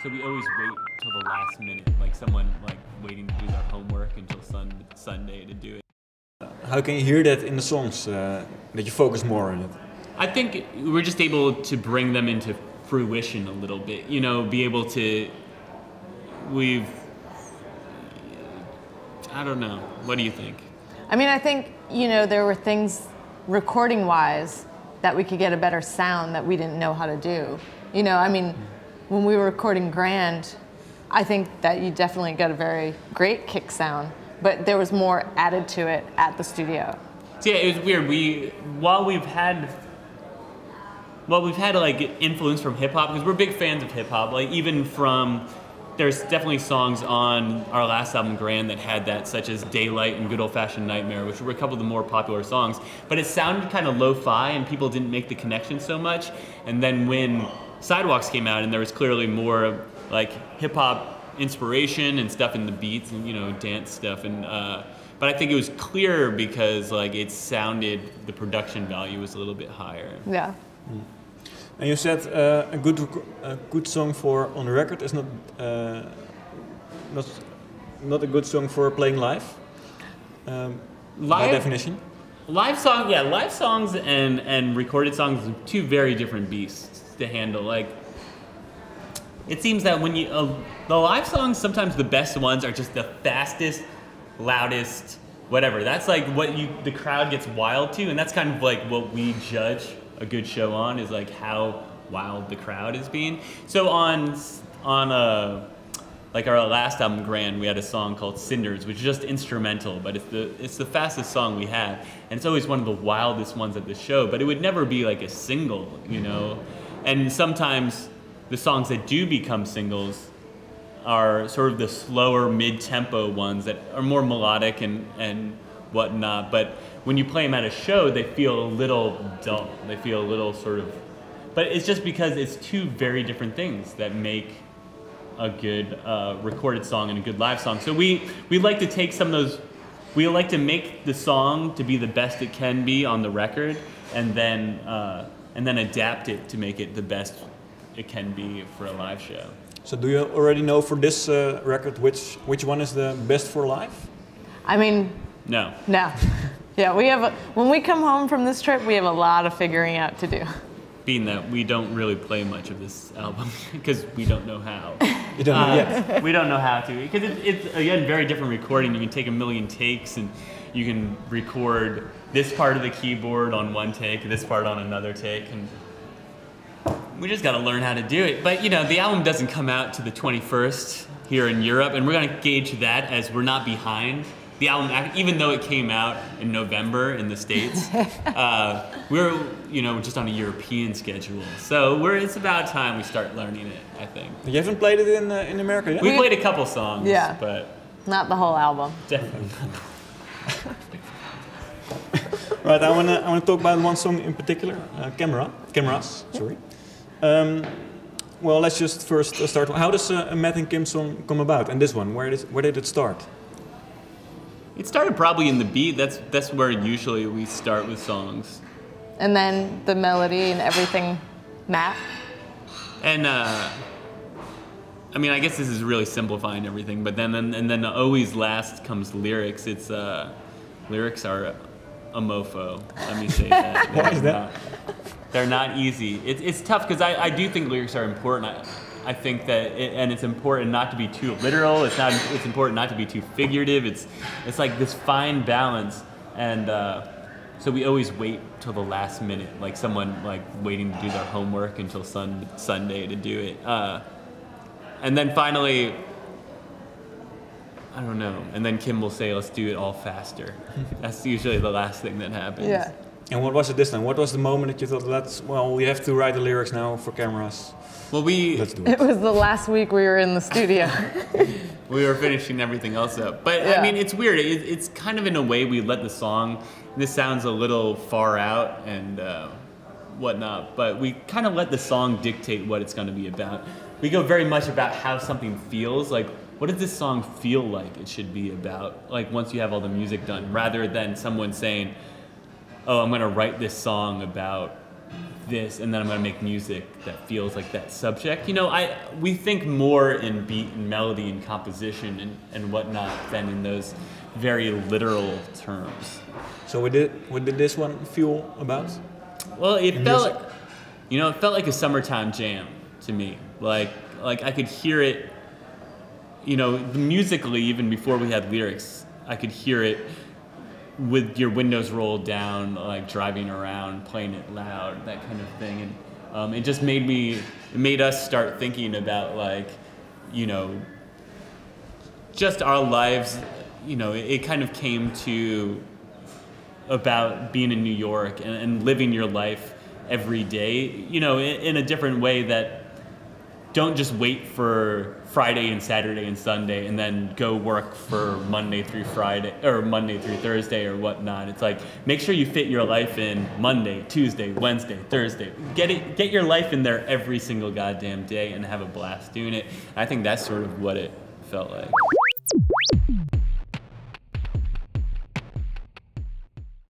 So we always wait till the last minute, like someone like waiting to do their homework until Sunday to do it. How can you hear that in the songs, that you focus more on it? I think we're just able to bring them into fruition a little bit, you know, be able to, I don't know, what do you think? I mean, I think, you know, there were things recording-wise that we could get a better sound that we didn't know how to do. You know, I mean, when we were recording Grand, I think that you definitely got a very great kick sound, but there was more added to it at the studio. So yeah, it was weird. While we've had like influence from hip hop, because we're big fans of hip hop, like even from, there's definitely songs on our last album, Grand, that had that, such as Daylight and Good Old Fashioned Nightmare, which were a couple of the more popular songs. But it sounded kind of lo-fi and people didn't make the connection so much. And then when Sidewalks came out and there was clearly more like hip hop inspiration and stuff in the beats and, you know, dance stuff. And but I think it was clear because like it sounded, the production value was a little bit higher. Yeah. Mm. And you said a good song for on the record is not a good song for playing live. By definition. Live songs and recorded songs are two very different beasts to handle. Like, it seems that when you the live songs, sometimes the best ones are just the fastest, loudest, whatever. That's like what the crowd gets wild to, and that's kind of like what we judge a good show on, is like how wild the crowd is being. So on like our last album, Grand, we had a song called Cinders, which is just instrumental, but it's the fastest song we have, and it's always one of the wildest ones at the show. But it would never be like a single, you know. And sometimes the songs that do become singles are sort of the slower mid-tempo ones that are more melodic and whatnot. But when you play them at a show, they feel a little dull. They feel a little sort of, but it's just because it's two very different things that make a good recorded song and a good live song. So we like to take some of those, we like to make the song to be the best it can be on the record, and then adapt it to make it the best it can be for a live show. So do you already know for this record which one is the best for live? I mean, no. Yeah, when we come home from this trip, we have a lot of figuring out to do. Being that we don't really play much of this album because we don't know how. You don't know yet. We don't know how to, because it's again very different recording. You can take a million takes and you can record this part of the keyboard on one take, this part on another take, and we just got to learn how to do it. But you know, the album doesn't come out to the 21st here in Europe, and we're going to gauge that as we're not behind. The album, even though it came out in November in the States, we're, you know, just on a European schedule. So it's about time we start learning it, I think. You haven't played it in America yet? We played a couple songs, yeah, but not the whole album. Definitely. Right, I wanna talk about one song in particular, Cameras. Sorry. Well, let's just first start. How does a Matt and Kim song come about? And this one, where did it start? It started probably in the beat. That's where usually we start with songs. And then the melody and everything, Matt. And I mean, I guess this is really simplifying everything. But then always last comes lyrics. It's lyrics are a mofo. Let me say that. Why is that? They're not easy. It's tough because I do think lyrics are important. I think that, and it's important not to be too literal. It's important not to be too figurative. It's like this fine balance, and so we always wait till the last minute, like someone like waiting to do their homework until Sunday to do it, and then finally, I don't know. And then Kim will say, "Let's do it all faster." That's usually the last thing that happens. Yeah. And what was it this time? What was the moment that you thought, we have to write the lyrics now for Cameras? Well, let's do it. It was the last week we were in the studio. We were finishing everything else up. But yeah. I mean, it's weird. It's kind of in a way we let the song, this sounds a little far out and whatnot, but we kind of let the song dictate what it's going to be about. We go very much about how something feels, like what does this song feel like it should be about, like once you have all the music done, rather than someone saying, oh, I'm going to write this song about this, and then I'm gonna make music that feels like that subject. You know, we think more in beat and melody and composition and whatnot than in those very literal terms. So what did this one feel about? Well, it In felt music? like, you know, it felt like a summertime jam to me. Like I could hear it, you know, musically, even before we had lyrics, I could hear it with your windows rolled down, like driving around, playing it loud, that kind of thing. And it made us start thinking about, like, you know, just our lives. You know, it kind of came to about being in New York and living your life every day, you know, in a different way that don't just wait for Friday and Saturday and Sunday and then go work for Monday through Friday or Monday through Thursday or whatnot. It's like, make sure you fit your life in Monday, Tuesday, Wednesday, Thursday. Get your life in there every single goddamn day and have a blast doing it. I think that's sort of what it felt like.